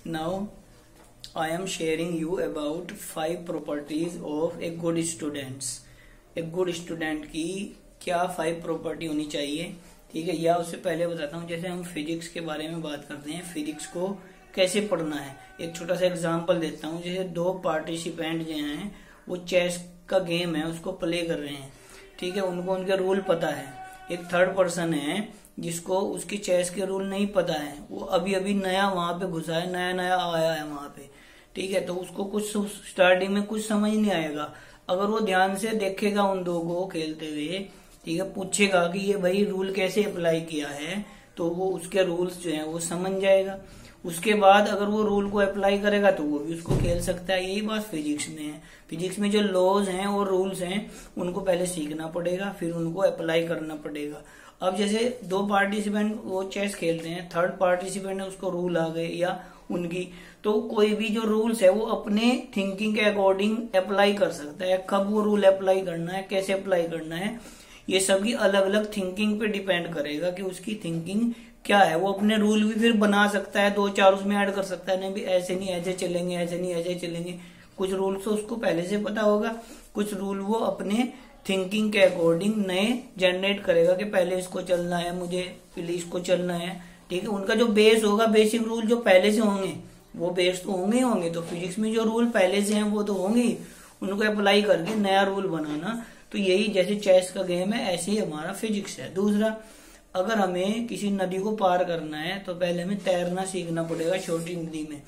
Now I am sharing you about 5 properties of a good students. एक good student की क्या 5 property होनी चाहिए, ठीक है। या उससे पहले बताता हूँ, जैसे हम फिजिक्स के बारे में बात करते हैं, फिजिक्स को कैसे पढ़ना है। एक छोटा सा एग्जांपल देता हूँ। जैसे 2 पार्टिसिपेंट जो हैं वो चेस का गेम है उसको प्ले कर रहे हैं, ठीक है। उनको उनके रूल पता है। एक थर्ड पर्सन है जिसको उसकी चेस के रूल नहीं पता है, वो अभी अभी नया वहां पे घुसा है, नया नया आया है वहां पे, ठीक है। तो उसको कुछ स्टार्टिंग में कुछ समझ नहीं आएगा। अगर वो ध्यान से देखेगा उन दो को खेलते हुए, ठीक है, पूछेगा कि ये भाई रूल कैसे अप्लाई किया है, तो वो उसके रूल्स जो है वो समझ जाएगा। उसके बाद अगर वो रूल को अप्लाई करेगा तो वो भी उसको खेल सकता है। यही बात फिजिक्स में है। फिजिक्स में जो लॉज हैं और रूल्स हैं उनको पहले सीखना पड़ेगा, फिर उनको अप्लाई करना पड़ेगा। अब जैसे 2 पार्टिसिपेंट वो चेस खेल रहे हैं, थर्ड पार्टिसिपेंट है उसको रूल आ गए या उनकी, तो कोई भी जो रूल्स है वो अपने थिंकिंग के अकॉर्डिंग अप्लाई कर सकता है। कब वो रूल अप्लाई करना है, कैसे अप्लाई करना है, ये सबकी अलग अलग थिंकिंग पे डिपेंड करेगा कि उसकी थिंकिंग क्या है। वो अपने रूल भी फिर बना सकता है, 2-4 उसमें ऐड कर सकता है। नहीं भी ऐसे नहीं ऐसे चलेंगे, ऐसे नहीं ऐसे चलेंगे। कुछ रूल्स तो उसको पहले से पता होगा, कुछ रूल वो अपने थिंकिंग के अकॉर्डिंग नए जनरेट करेगा कि पहले इसको चलना है मुझे, फिर इसको चलना है, ठीक है। उनका जो बेस होगा, बेसिक रूल जो पहले से होंगे वो बेस तो होंगे ही होंगे। तो फिजिक्स में जो रूल पहले से हैं वो तो होंगे ही, उनको अप्लाई करके नया रूल बनाना। तो यही जैसे चेस का गेम है, ऐसे ही हमारा फिजिक्स है। दूसरा, अगर हमें किसी नदी को पार करना है तो पहले हमें तैरना सीखना पड़ेगा छोटी नदी में।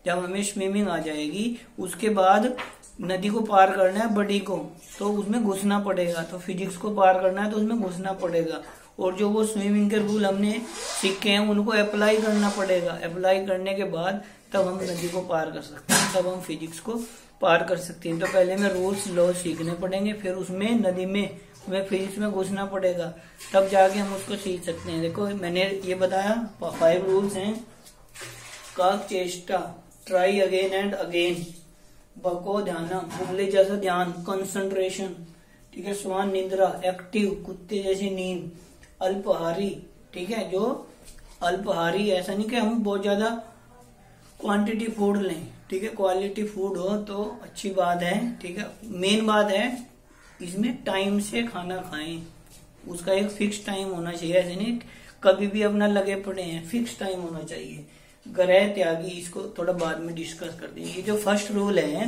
जब हमें स्विमिंग आ जाएगी उसके बाद नदी को पार करना है बड़ी को, तो उसमें घुसना पड़ेगा। तो फिजिक्स को पार करना है तो उसमें घुसना पड़ेगा। और जो वो स्विमिंग के रूल हमने सीखे हैं उनको अप्लाई करना पड़ेगा। अप्लाई करने के बाद तब हम नदी को पार कर सकते हैं, तब हम फिजिक्स को पार कर सकते हैं। तो पहले हमें रूल्स लॉ सीखने पड़ेंगे, फिर उसमें नदी में हमें फिजिक्स में घुसना पड़ेगा, तब जाके हम उसको सीख सकते हैं। देखो मैंने ये बताया 5 रूल्स हैं। काक चेष्टा, ट्राई अगेन एंड अगेन, बको ध्यान, मुगले जैसा ध्यान, कंसंट्रेशन, ठीक है। स्वान निद्रा, एक्टिव, कुत्ते जैसी नींद। अल्पहारी, ठीक है, जो अल्पहारी ऐसा नहीं कि हम बहुत ज्यादा क्वांटिटी फूड लें, ठीक है। क्वालिटी फूड हो तो अच्छी बात है, ठीक है। मेन बात है इसमें टाइम से खाना खाएं, उसका एक फिक्स टाइम होना चाहिए। ऐसे नहीं कभी भी अपना लगे पड़े हैं, फिक्स टाइम होना चाहिए। ग्रह त्यागी, इसको थोड़ा बाद में डिस्कस कर देंगे। ये जो फर्स्ट रूल है,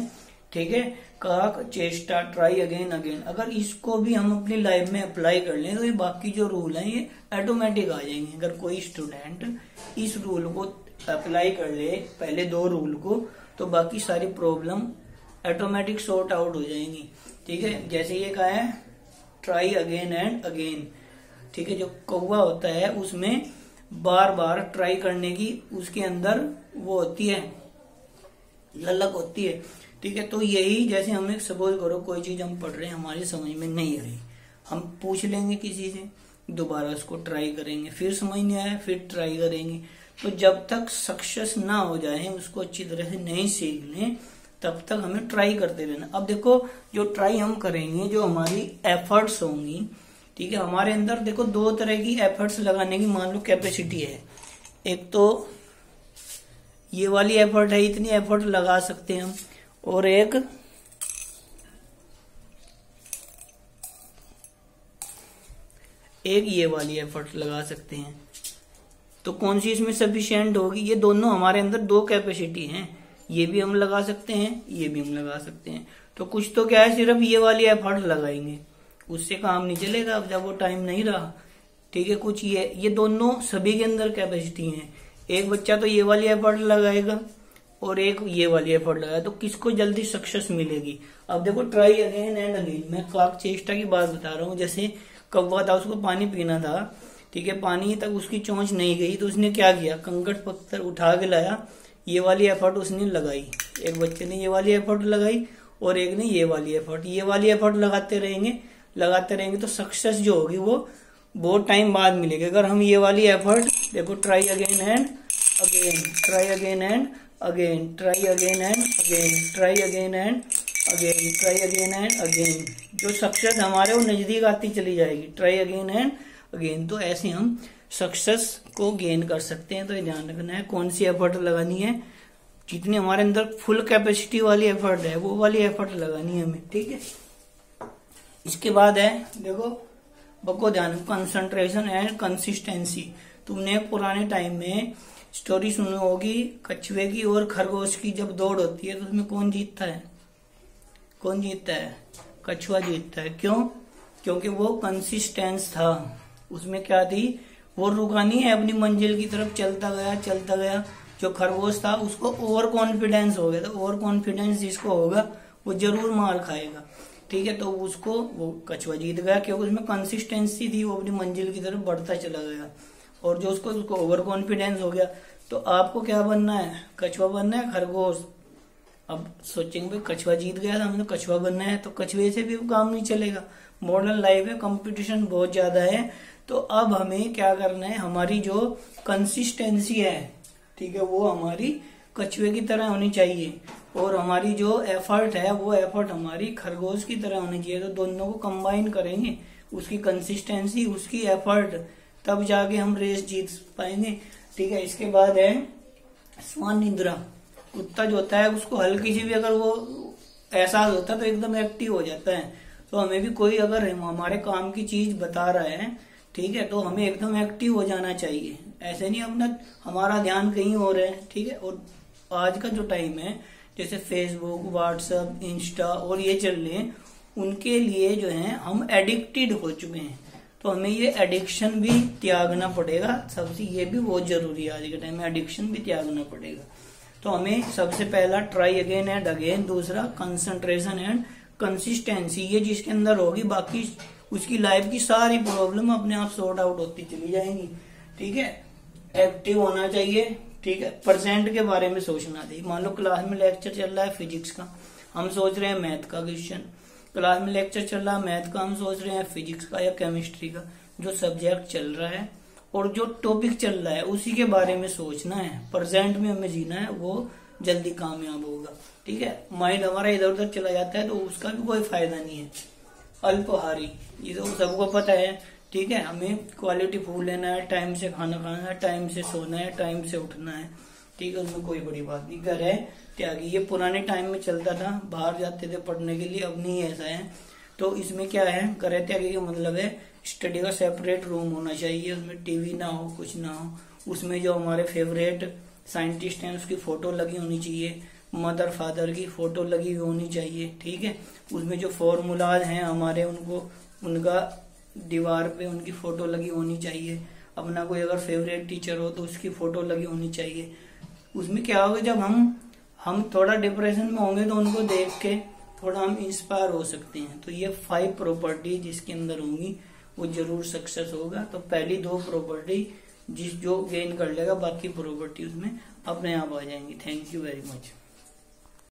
ठीक है, काक चेष्टा, ट्राई अगेन अगेन, अगर इसको भी हम अपनी लाइफ में अप्लाई कर लें तो ये बाकी जो रूल हैं ये ऑटोमेटिक आ जाएंगे। अगर कोई स्टूडेंट इस रूल को अप्लाई कर ले, पहले 2 रूल को, तो बाकी सारी प्रॉब्लम ऑटोमेटिक सॉर्ट आउट हो जाएंगी, ठीक है। जैसे ये कहा है ट्राई अगेन एंड अगेन, ठीक है। जो कौवा होता है उसमें बार बार ट्राई करने की उसके अंदर वो होती है, ललक होती है, ठीक है। तो यही जैसे हम एक सपोज करो कोई चीज हम पढ़ रहे हैं, हमारी समझ में नहीं आई, हम पूछ लेंगे किसी से, दोबारा उसको ट्राई करेंगे, फिर समझ नहीं आया फिर ट्राई करेंगे। तो जब तक सक्सेस ना हो जाए, उसको अच्छी तरह से नहीं सीख लें, तब तक हमें ट्राई करते रहना। अब देखो जो ट्राई हम करेंगे, जो हमारी एफर्ट्स होंगी, ठीक है, हमारे अंदर देखो 2 तरह की एफर्ट्स लगाने की मान लो कैपेसिटी है। एक तो ये वाली एफर्ट है, इतनी एफर्ट लगा सकते हैं हम, और एक ये वाली एफर्ट लगा सकते हैं। तो कौन सी इसमें सफिशिएंट होगी? ये दोनों हमारे अंदर 2 कैपेसिटी हैं, ये भी हम लगा सकते हैं, ये भी हम लगा सकते हैं। तो कुछ तो क्या है, सिर्फ ये वाली एफर्ट लगाएंगे, उससे काम नहीं चलेगा अब जब वो टाइम नहीं रहा, ठीक है। कुछ ये दोनों सभी के अंदर कैपेसिटी है। एक बच्चा तो ये वाली एफर्ट लगाएगा और एक ये वाली एफर्ट लगाएगा, तो किसको जल्दी सक्सेस मिलेगी? अब देखो ट्राई अगेन एंड अगेन, मैं काक चेष्टा की बात बता रहा हूँ। जैसे कौवा था, उसको पानी पीना था, ठीक है, पानी तक उसकी चोंच नहीं गई, तो उसने क्या किया, कंकड़ पत्थर उठा के लाया, ये वाली एफर्ट उसने लगाई। एक बच्चे ने ये वाली एफर्ट लगाई और एक ने ये वाली एफर्ट। ये वाली एफर्ट लगाते रहेंगे तो सक्सेस जो होगी वो बहुत टाइम बाद मिलेगी। अगर हम ये वाली एफर्ट देखो, try again and again, try again and again, try again and again, try again and again, try again and again, जो सक्सेस हमारे वो नजदीक आती चली जाएगी। ट्राई अगेन एंड अगेन, तो ऐसे हम सक्सेस को गेन कर सकते हैं। तो ये ध्यान रखना है कौन सी एफर्ट लगानी है, जितनी हमारे अंदर फुल कैपेसिटी वाली एफर्ट है वो वाली एफर्ट लगानी है हमें, ठीक है। इसके बाद है देखो बको ध्यान, कंसंट्रेशन एंड कंसिस्टेंसी। तुमने पुराने टाइम में स्टोरी सुनी होगी कछुए की और खरगोश की, जब दौड़ होती है तो उसमें कौन जीतता है? कौन जीतता है? कछुआ जीतता है। क्यों? क्योंकि वो कंसिस्टेंस था, उसमें क्या थी, वो रुका नहीं है, अपनी मंजिल की तरफ चलता गया। जो खरगोश था उसको ओवर कॉन्फिडेंस हो गया था, ओवर कॉन्फिडेंस जिसको होगा वो जरूर मार खाएगा, ठीक है। तो उसको वो कछुआ जीत गया क्योंकि उसमें कंसिस्टेंसी थी, वो अपनी मंजिल की तरफ बढ़ता चला गया। और जो उसको ओवर कॉन्फिडेंस हो गया, तो आपको क्या बनना है? कछुआ बनना है, खरगोश? अब सोचेंगे भाई कछुआ जीत गया था, हमें तो कछुआ बनना है, तो कछुए से भी काम नहीं चलेगा। मॉडर्न लाइफ है, कंपटीशन बहुत ज्यादा है, तो अब हमें क्या करना है, हमारी जो कंसिस्टेंसी है, ठीक है, वो हमारी कछुए की तरह होनी चाहिए, और हमारी जो एफर्ट है वो एफर्ट हमारी खरगोश की तरह होनी चाहिए। तो दोनों को कंबाइन करेंगे, उसकी कंसिस्टेंसी, उसकी एफर्ट, तब जाके हम रेस जीत पाएंगे, ठीक है। इसके बाद है स्वान निद्रा। कुत्ता जो होता है उसको हल्की सी भी अगर वो एहसास होता है तो एकदम एक्टिव हो जाता है। तो हमें भी कोई अगर हमारे काम की चीज बता रहा है, ठीक है, तो हमें एकदम एक्टिव हो जाना चाहिए, ऐसे नहीं अपना हमारा ध्यान कहीं और है, ठीक है। और आज का जो टाइम है, जैसे फेसबुक, व्हाट्सएप, इंस्टा और ये चल रहे हैं, उनके लिए जो है हम एडिक्टेड हो चुके हैं। तो हमें ये एडिक्शन भी त्यागना पड़ेगा, सबसे ये भी बहुत जरूरी है। आज के टाइम में एडिक्शन भी त्यागना पड़ेगा। तो हमें सबसे पहला ट्राई अगेन एंड अगेन, दूसरा कंसंट्रेशन एंड कंसिस्टेंसी, ये जिसके अंदर होगी बाकी उसकी लाइफ की सारी प्रॉब्लम अपने आप सॉर्ट आउट होती चली जाएंगी, ठीक है। एक्टिव होना चाहिए, ठीक है, प्रेजेंट के बारे में सोचना चाहिए। मान लो क्लास में लेक्चर चल रहा है फिजिक्स का, हम सोच रहे हैं मैथ का क्वेश्चन, क्लास में लेक्चर चल रहा है मैथ का, हम सोच रहे हैं फिजिक्स का या केमिस्ट्री का। जो सब्जेक्ट चल रहा है और जो टॉपिक चल रहा है उसी के बारे में सोचना है, प्रेजेंट में हमें जीना है, वो जल्दी कामयाब होगा, ठीक है। माइंड हमारा इधर उधर चला जाता है तो उसका भी कोई फायदा नहीं है। अल्पहारी, ये तो सबको पता है, ठीक है। हमें क्वालिटी फूड लेना है, टाइम से खाना खाना है, टाइम से सोना है, टाइम से उठना है, ठीक है, उसमें कोई बड़ी बात नहीं। घर है त्यागी, ये पुराने टाइम में चलता था, बाहर जाते थे पढ़ने के लिए, अब नहीं ऐसा है। तो इसमें क्या है, घर त्यागी का मतलब है स्टडी का सेपरेट रूम होना चाहिए, उसमें टीवी ना हो, कुछ ना हो। उसमें जो हमारे फेवरेट साइंटिस्ट हैं उसकी फोटो लगी होनी चाहिए, मदर फादर की फोटो लगी हुई होनी चाहिए, ठीक है। उसमें जो फॉर्मूलाज हैं हमारे, उनको उनका दीवार पे उनकी फोटो लगी होनी चाहिए। अपना कोई अगर फेवरेट टीचर हो तो उसकी फोटो लगी होनी चाहिए। उसमें क्या होगा, जब हम थोड़ा डिप्रेशन में होंगे तो उनको देख के थोड़ा हम इंस्पायर हो सकते हैं। तो ये 5 प्रॉपर्टी जिसके अंदर होंगी वो जरूर सक्सेस होगा। तो पहली 2 प्रॉपर्टी जो गेन कर लेगा, बाकी प्रॉपर्टी उसमें अपने आप आ जाएंगी। Thank you very much.